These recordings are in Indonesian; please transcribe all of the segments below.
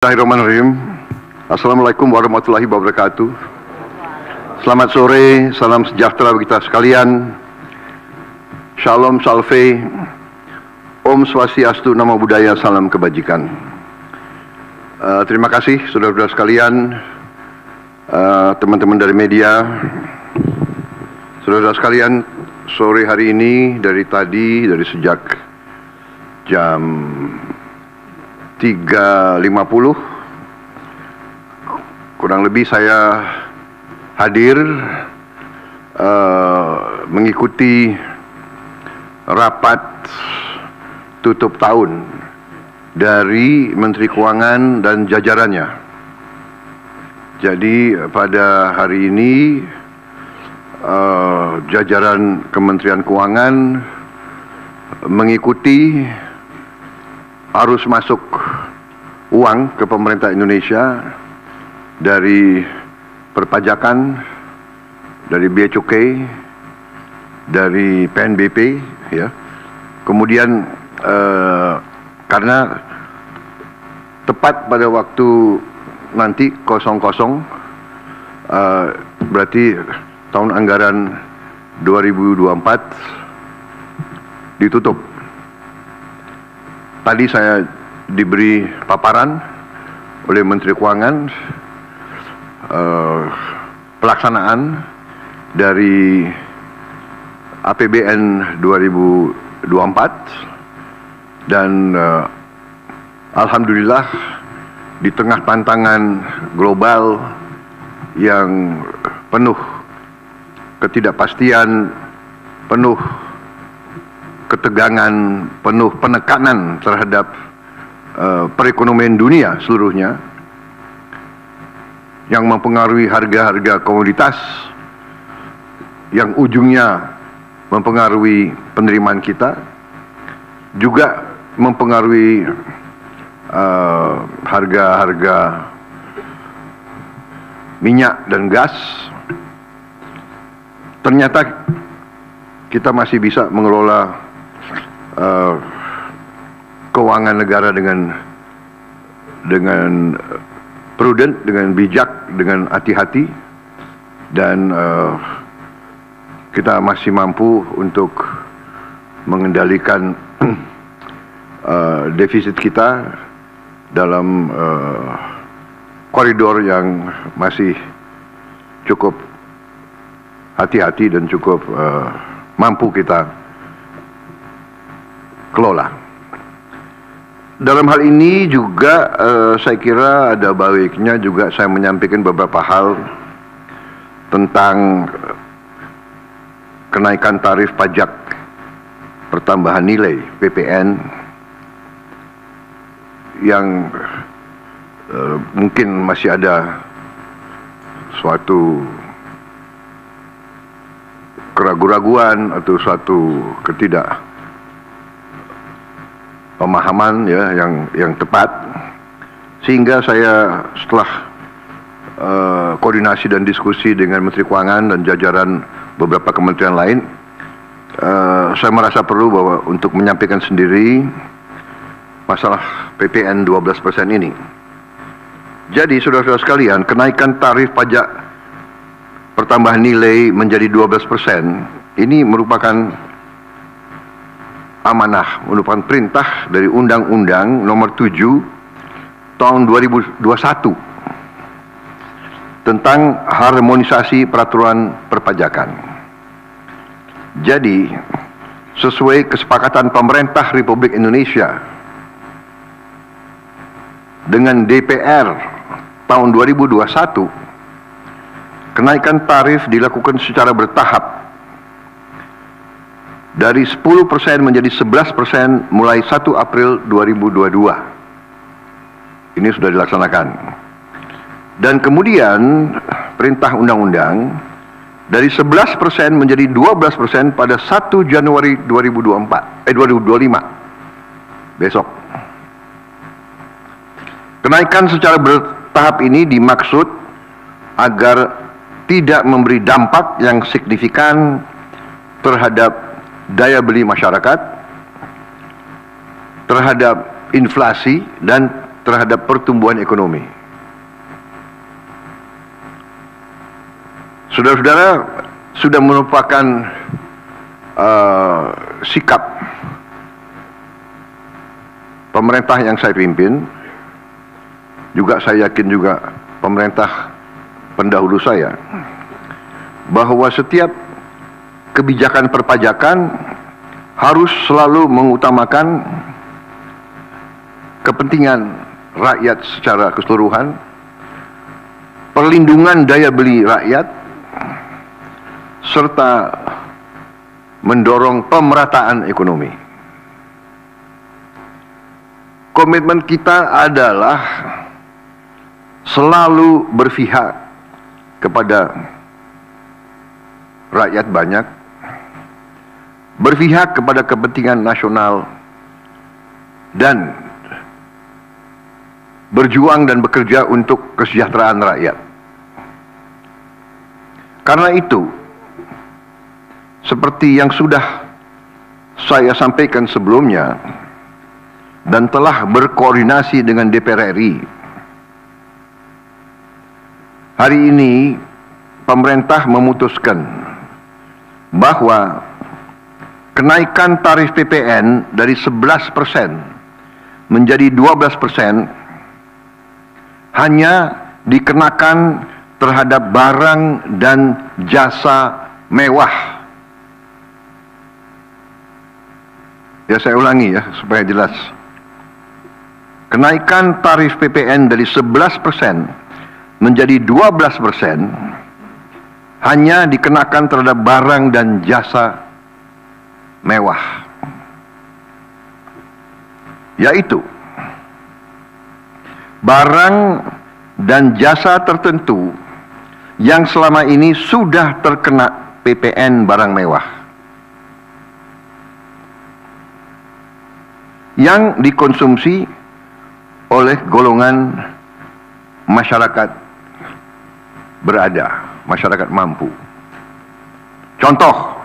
Bismillahirrahmanirrahim. Assalamualaikum warahmatullahi wabarakatuh. Selamat sore, salam sejahtera bagi kita sekalian. Shalom Salve, Om Swastiastu, Namo Buddhaya, salam kebajikan. Terima kasih saudara-saudara sekalian, teman-teman dari media, saudara-saudara sekalian. Sore hari ini dari sejak jam 3.50 kurang lebih saya hadir mengikuti rapat tutup tahun dari Menteri Keuangan dan jajarannya. Jadi pada hari ini jajaran Kementerian Keuangan mengikuti arus masuk uang ke pemerintah Indonesia dari perpajakan, dari bea cukai, dari PNBP, ya. Kemudian karena tepat pada waktu nanti 00, berarti tahun anggaran 2024 ditutup. Tadi saya diberi paparan oleh Menteri Keuangan pelaksanaan dari APBN 2024 dan alhamdulillah di tengah tantangan global yang penuh ketidakpastian, penuh ketegangan, penuh penekanan terhadap perekonomian dunia seluruhnya yang mempengaruhi harga-harga komoditas, yang ujungnya mempengaruhi penerimaan kita, juga mempengaruhi harga-harga minyak dan gas. Ternyata kita masih bisa mengelola keuangan negara dengan prudent, dengan bijak, dengan hati-hati, dan kita masih mampu untuk mengendalikan defisit kita dalam koridor yang masih cukup hati-hati dan cukup mampu kita kelola. Dalam hal ini juga saya kira ada baiknya juga saya menyampaikan beberapa hal tentang kenaikan tarif pajak pertambahan nilai (PPN) yang mungkin masih ada suatu keraguan-raguan atau suatu pemahaman, ya, yang tepat, sehingga saya setelah koordinasi dan diskusi dengan Menteri Keuangan dan jajaran beberapa kementerian lain, saya merasa perlu bahwa untuk menyampaikan sendiri masalah PPN 12% ini. Jadi saudara-saudara sekalian, kenaikan tarif pajak pertambahan nilai menjadi 12% ini merupakan amanah, merupakan perintah dari Undang-Undang Nomor 7 Tahun 2021 tentang harmonisasi peraturan perpajakan. Jadi, sesuai kesepakatan pemerintah Republik Indonesia dengan DPR tahun 2021, kenaikan tarif dilakukan secara bertahap dari 10% menjadi 11% mulai 1 April 2022. Ini sudah dilaksanakan. Dan kemudian perintah undang-undang dari 11% menjadi 12% pada 1 Januari 2025. Besok. Kenaikan secara bertahap ini dimaksud agar tidak memberi dampak yang signifikan terhadap daya beli masyarakat, terhadap inflasi, dan terhadap pertumbuhan ekonomi. Saudara-saudara, sudah merupakan sikap pemerintah yang saya pimpin, juga saya yakin juga pemerintah pendahulu saya, bahwa setiap kebijakan perpajakan harus selalu mengutamakan kepentingan rakyat secara keseluruhan, perlindungan daya beli rakyat, serta mendorong pemerataan ekonomi. Komitmen kita adalah selalu berpihak kepada rakyat banyak, berpihak kepada kepentingan nasional, dan berjuang dan bekerja untuk kesejahteraan rakyat. Karena itu, seperti yang sudah saya sampaikan sebelumnya dan telah berkoordinasi dengan DPR RI, hari ini pemerintah memutuskan bahwa kenaikan tarif PPN dari 11% menjadi 12% hanya dikenakan terhadap barang dan jasa mewah. Ya, saya ulangi ya supaya jelas. Kenaikan tarif PPN dari 11% menjadi 12% hanya dikenakan terhadap barang dan jasa mewah, yaitu barang dan jasa tertentu yang selama ini sudah terkena PPN barang mewah, yang dikonsumsi oleh golongan masyarakat berada, masyarakat mampu. Contoh,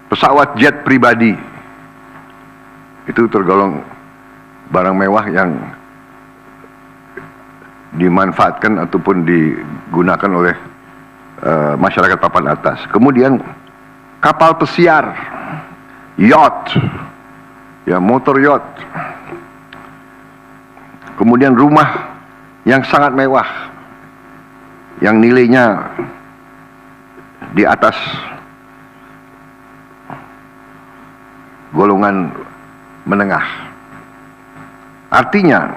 pesawat jet pribadi itu tergolong barang mewah yang dimanfaatkan ataupun digunakan oleh masyarakat papan atas. Kemudian kapal pesiar, yacht, ya, motor yacht. Kemudian rumah yang sangat mewah, yang nilainya di atas golongan menengah. Artinya,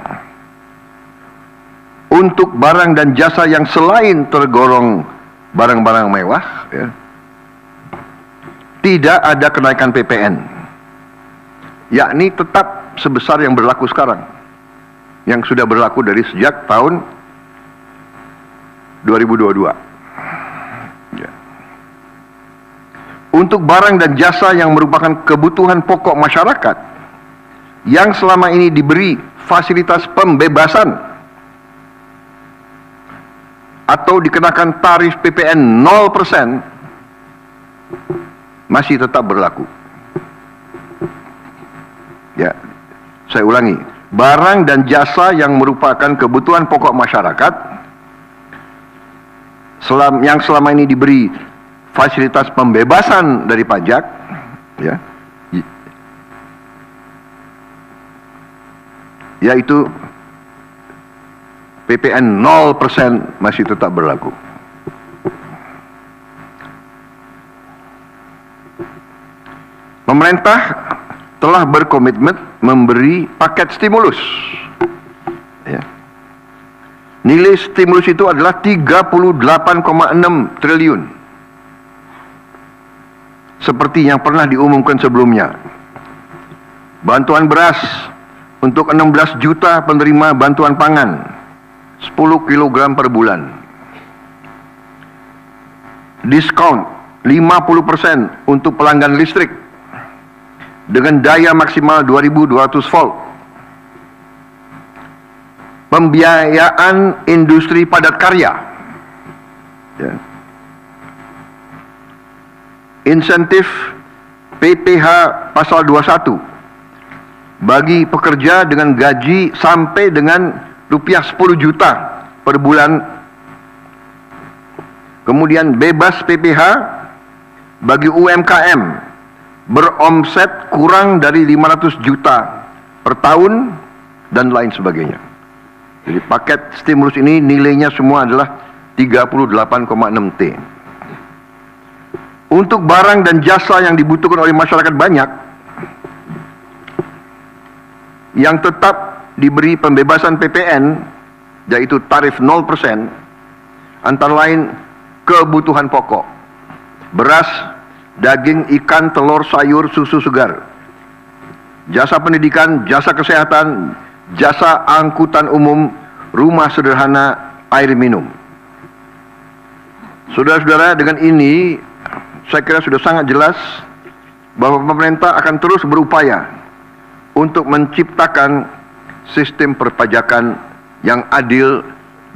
untuk barang dan jasa yang selain tergolong barang-barang mewah, ya, tidak ada kenaikan PPN, yakni tetap sebesar yang berlaku sekarang, yang sudah berlaku dari sejak tahun 2022. Ya. Untuk barang dan jasa yang merupakan kebutuhan pokok masyarakat, yang selama ini diberi fasilitas pembebasan atau dikenakan tarif PPN 0%, masih tetap berlaku. Ya, saya ulangi, barang dan jasa yang merupakan kebutuhan pokok masyarakat yang selama ini diberi fasilitas pembebasan dari pajak, ya, yaitu PPN 0% masih tetap berlaku. Pemerintah telah berkomitmen memberi paket stimulus. Ya. Nilai stimulus itu adalah 38,6 triliun. Seperti yang pernah diumumkan sebelumnya. Bantuan beras untuk 16 juta penerima bantuan pangan, 10 kg per bulan. Diskon 50% untuk pelanggan listrik dengan daya maksimal 2200 volt. Pembiayaan industri padat karya. Ya. Insentif PPH pasal 21 bagi pekerja dengan gaji sampai dengan rupiah 10 juta per bulan. Kemudian bebas PPh bagi UMKM beromset kurang dari 500 juta per tahun dan lain sebagainya. Jadi paket stimulus ini nilainya semua adalah 38,6 T. Untuk barang dan jasa yang dibutuhkan oleh masyarakat banyak, yang tetap diberi pembebasan PPN, yaitu tarif 0%, antara lain kebutuhan pokok, beras, daging, ikan, telur, sayur, susu segar, jasa pendidikan, jasa kesehatan, jasa angkutan umum, rumah sederhana, air minum. Saudara-saudara, dengan ini saya kira sudah sangat jelas bahwa pemerintah akan terus berupaya untuk menciptakan sistem perpajakan yang adil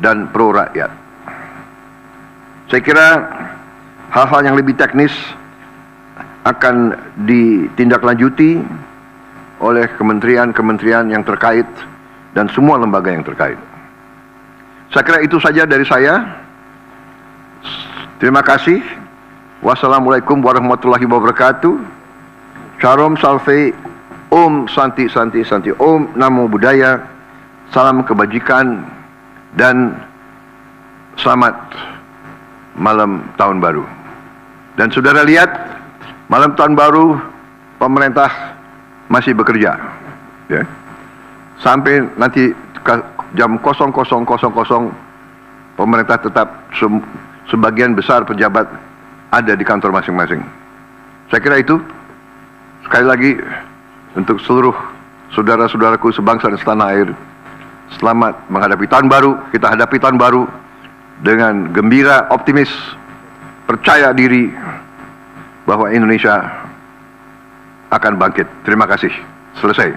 dan pro rakyat. Saya kira hal-hal yang lebih teknis akan ditindaklanjuti oleh kementerian-kementerian yang terkait dan semua lembaga yang terkait. Saya kira itu saja dari saya. Terima kasih. Wassalamualaikum warahmatullahi wabarakatuh. Charom Salve, Om Santi Santi Santi, Om Namo Buddhaya, salam kebajikan dan selamat malam tahun baru. Dan saudara lihat, malam tahun baru pemerintah masih bekerja, ya. Sampai nanti jam 00.00 pemerintah tetap sebagian besar pejabat ada di kantor masing-masing. Saya kira itu. Sekali lagi, untuk seluruh saudara-saudaraku sebangsa dan setanah air, selamat menghadapi tahun baru. Kita hadapi tahun baru dengan gembira, optimis, percaya diri bahwa Indonesia akan bangkit. Terima kasih. Selesai.